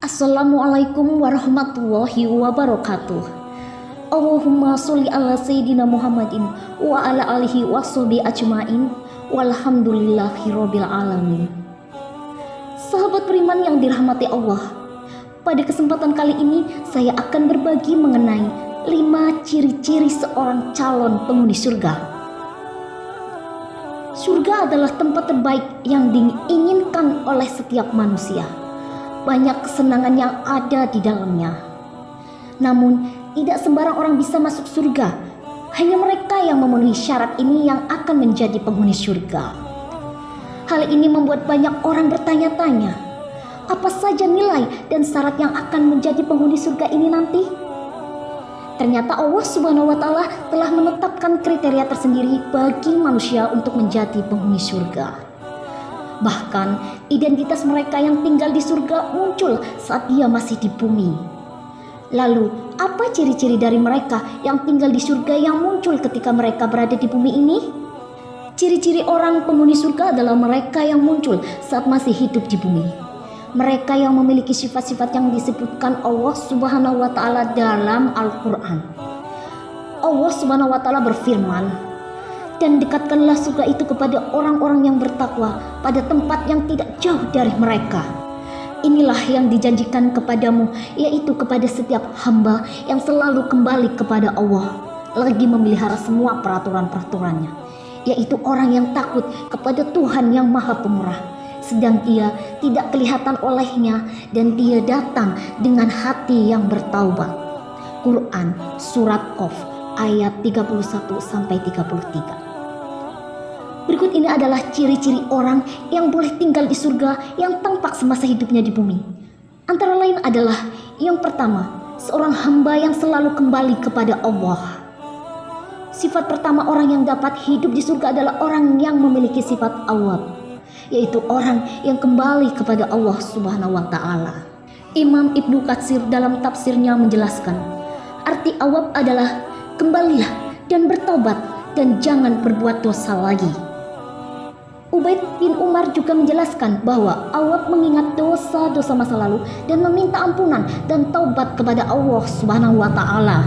Assalamualaikum warahmatullahi wabarakatuh. Allahumma sholli ala sayyidina Muhammadin wa ala alihi washabi ajmain walhamdulillahi rabbil alamin. Sahabat beriman yang dirahmati Allah, pada kesempatan kali ini saya akan berbagi mengenai 5 ciri-ciri seorang calon penghuni surga. Surga adalah tempat terbaik yang diinginkan oleh setiap manusia. Banyak kesenangan yang ada di dalamnya. Namun, tidak sembarang orang bisa masuk surga. Hanya mereka yang memenuhi syarat ini yang akan menjadi penghuni surga. Hal ini membuat banyak orang bertanya-tanya, apa saja nilai dan syarat yang akan menjadi penghuni surga ini nanti? Ternyata Allah Subhanahu wa Ta'ala telah menetapkan kriteria tersendiri bagi manusia untuk menjadi penghuni surga. Bahkan identitas mereka yang tinggal di surga muncul saat dia masih di bumi. Lalu apa ciri-ciri dari mereka yang tinggal di surga yang muncul ketika mereka berada di bumi ini? Ciri-ciri orang penghuni surga adalah mereka yang muncul saat masih hidup di bumi. Mereka yang memiliki sifat-sifat yang disebutkan Allah Subhanahu wa Ta'ala dalam Al-Quran. Allah Subhanahu wa Ta'ala berfirman, "Dan dekatkanlah surga itu kepada orang-orang yang bertakwa pada tempat yang tidak jauh dari mereka. Inilah yang dijanjikan kepadamu, yaitu kepada setiap hamba yang selalu kembali kepada Allah, lagi memelihara semua peraturan-peraturannya, yaitu orang yang takut kepada Tuhan yang Maha Pemurah, sedang dia tidak kelihatan olehnya dan dia datang dengan hati yang bertaubat." Quran Surat Qaf ayat 31-33. Berikut ini adalah ciri-ciri orang yang boleh tinggal di surga yang tampak semasa hidupnya di bumi. Antara lain adalah yang pertama, seorang hamba yang selalu kembali kepada Allah. Sifat pertama orang yang dapat hidup di surga adalah orang yang memiliki sifat awwab, yaitu orang yang kembali kepada Allah Subhanahu wa Ta'ala. Imam Ibnu Katsir dalam tafsirnya menjelaskan, arti awwab adalah kembalilah dan bertobat dan jangan berbuat dosa lagi. Ubaid bin Umar juga menjelaskan bahwa awwab mengingat dosa-dosa masa lalu dan meminta ampunan dan taubat kepada Allah Subhanahu wa Ta'ala.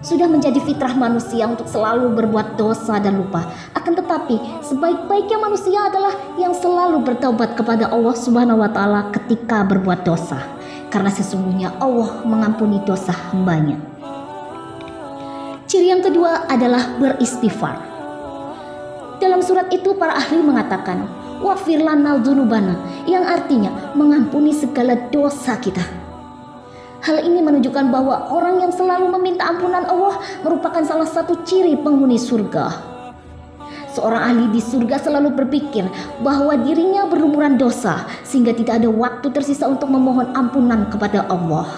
Sudah menjadi fitrah manusia untuk selalu berbuat dosa dan lupa. Akan tetapi, sebaik-baiknya manusia adalah yang selalu bertaubat kepada Allah Subhanahu wa Ta'ala ketika berbuat dosa, karena sesungguhnya Allah mengampuni dosa hambanya. Ciri yang kedua adalah beristighfar. Dalam surat itu para ahli mengatakan, "Waghfir lana dzunubana," yang artinya mengampuni segala dosa kita. Hal ini menunjukkan bahwa orang yang selalu meminta ampunan Allah merupakan salah satu ciri penghuni surga. Seorang ahli di surga selalu berpikir bahwa dirinya berlumuran dosa sehingga tidak ada waktu tersisa untuk memohon ampunan kepada Allah.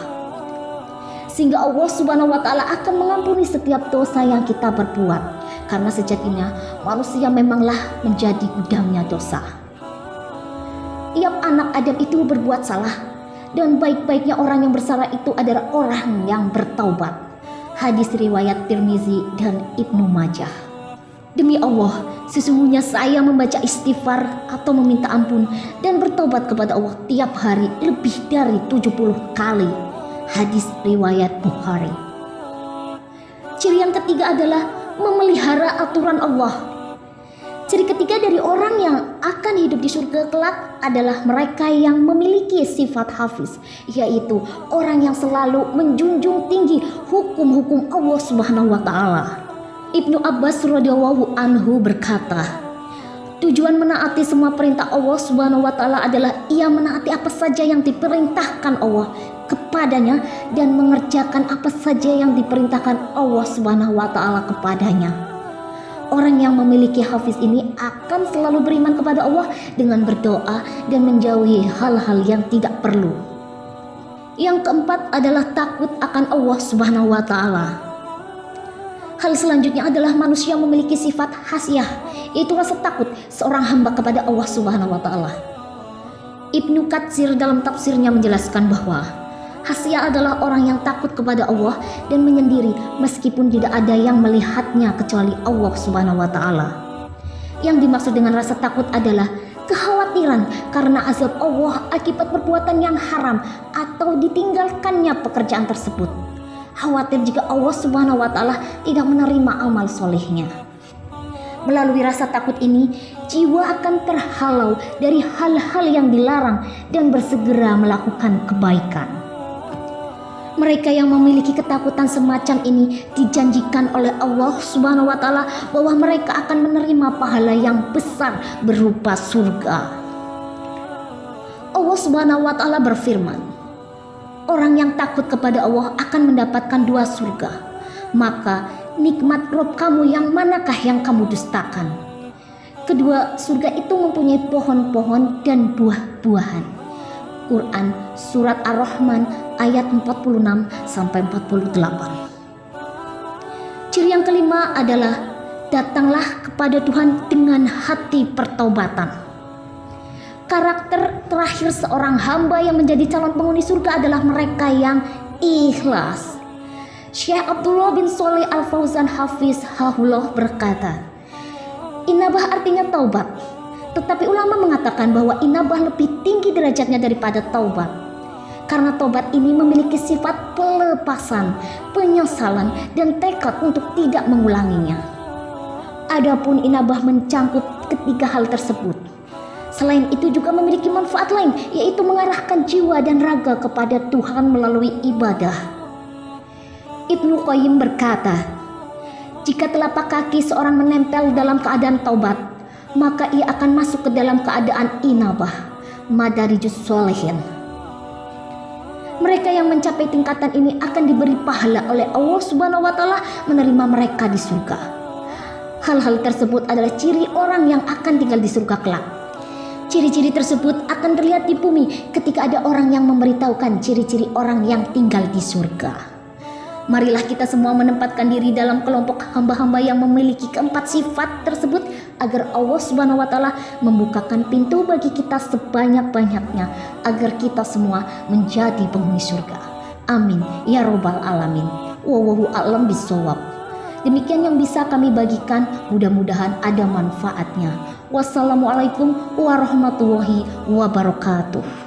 Sehingga Allah Subhanahu wa Ta'ala akan mengampuni setiap dosa yang kita perbuat. Karena sejatinya manusia memanglah menjadi gudangnya dosa. Tiap anak Adam itu berbuat salah, dan baik-baiknya orang yang bersalah itu adalah orang yang bertaubat. Hadis riwayat Tirmizi dan Ibnu Majah. Demi Allah, sesungguhnya saya membaca istighfar atau meminta ampun dan bertobat kepada Allah tiap hari lebih dari 70 kali. Hadis riwayat Bukhari. Ciri yang ketiga adalah memelihara aturan Allah. Ciri ketiga dari orang yang akan hidup di surga kelak adalah mereka yang memiliki sifat hafiz, yaitu orang yang selalu menjunjung tinggi hukum-hukum Allah Subhanahu wa Ta'ala. Ibnu Abbas radhiyallahu anhu berkata, tujuan menaati semua perintah Allah Subhanahu wa Ta'ala adalah ia menaati apa saja yang diperintahkan Allah kepadanya dan mengerjakan apa saja yang diperintahkan Allah Subhanahu wa Ta'ala kepadanya. Orang yang memiliki hafiz ini akan selalu beriman kepada Allah dengan berdoa dan menjauhi hal-hal yang tidak perlu. Yang keempat adalah takut akan Allah Subhanahu wa Ta'ala. Hal selanjutnya adalah manusia memiliki sifat khasyah, yaitu rasa takut seorang hamba kepada Allah Subhanahu wa Ta'ala. Ibnu Katsir dalam tafsirnya menjelaskan bahwa khasyah adalah orang yang takut kepada Allah dan menyendiri meskipun tidak ada yang melihatnya kecuali Allah Subhanahu wa Ta'ala. Yang dimaksud dengan rasa takut adalah kekhawatiran kekhawatiran karena azab Allah akibat perbuatan yang haram atau ditinggalkannya pekerjaan tersebut. Khawatir jika Allah Subhanahu wa Ta'ala tidak menerima amal solehnya. Melalui rasa takut ini, jiwa akan terhalau dari hal-hal yang dilarang dan bersegera melakukan kebaikan. Mereka yang memiliki ketakutan semacam ini dijanjikan oleh Allah Subhanahu wa Ta'ala bahwa mereka akan menerima pahala yang besar berupa surga. Allah Subhanahu wa Ta'ala berfirman, orang yang takut kepada Allah akan mendapatkan 2 surga. Maka nikmat Rabb kamu yang manakah yang kamu dustakan? Kedua surga itu mempunyai pohon-pohon dan buah-buahan. Quran Surat Ar-Rahman ayat 46 sampai 48. Ciri yang kelima adalah datanglah kepada Tuhan dengan hati pertaubatan. Karakter terakhir seorang hamba yang menjadi calon penghuni surga adalah mereka yang ikhlas. Syekh Abdullah bin Shalih Al-Fauzan Hafiz Hahullah berkata, inabah artinya taubat. Tetapi ulama mengatakan bahwa inabah lebih tinggi derajatnya daripada taubat. Karena taubat ini memiliki sifat pelepasan, penyesalan, dan tekad untuk tidak mengulanginya. Adapun inabah mencangkup ketiga hal tersebut. Selain itu juga memiliki manfaat lain, yaitu mengarahkan jiwa dan raga kepada Tuhan melalui ibadah. Ibnu Qayyim berkata, jika telapak kaki seorang menempel dalam keadaan taubat, maka ia akan masuk ke dalam keadaan inabah, madarijus sholihin. Mereka yang mencapai tingkatan ini akan diberi pahala oleh Allah Subhanahu wa Ta'ala menerima mereka di surga. Hal-hal tersebut adalah ciri orang yang akan tinggal di surga kelak. Ciri-ciri tersebut akan terlihat di bumi ketika ada orang yang memberitahukan ciri-ciri orang yang tinggal di surga. Marilah kita semua menempatkan diri dalam kelompok hamba-hamba yang memiliki keempat sifat tersebut agar Allah Subhanahu wa Ta'ala membukakan pintu bagi kita sebanyak-banyaknya agar kita semua menjadi penghuni surga. Amin ya robbal alamin. Wallahu a'lam bishawab. Demikian yang bisa kami bagikan, mudah-mudahan ada manfaatnya. Wassalamualaikum warahmatullahi wabarakatuh.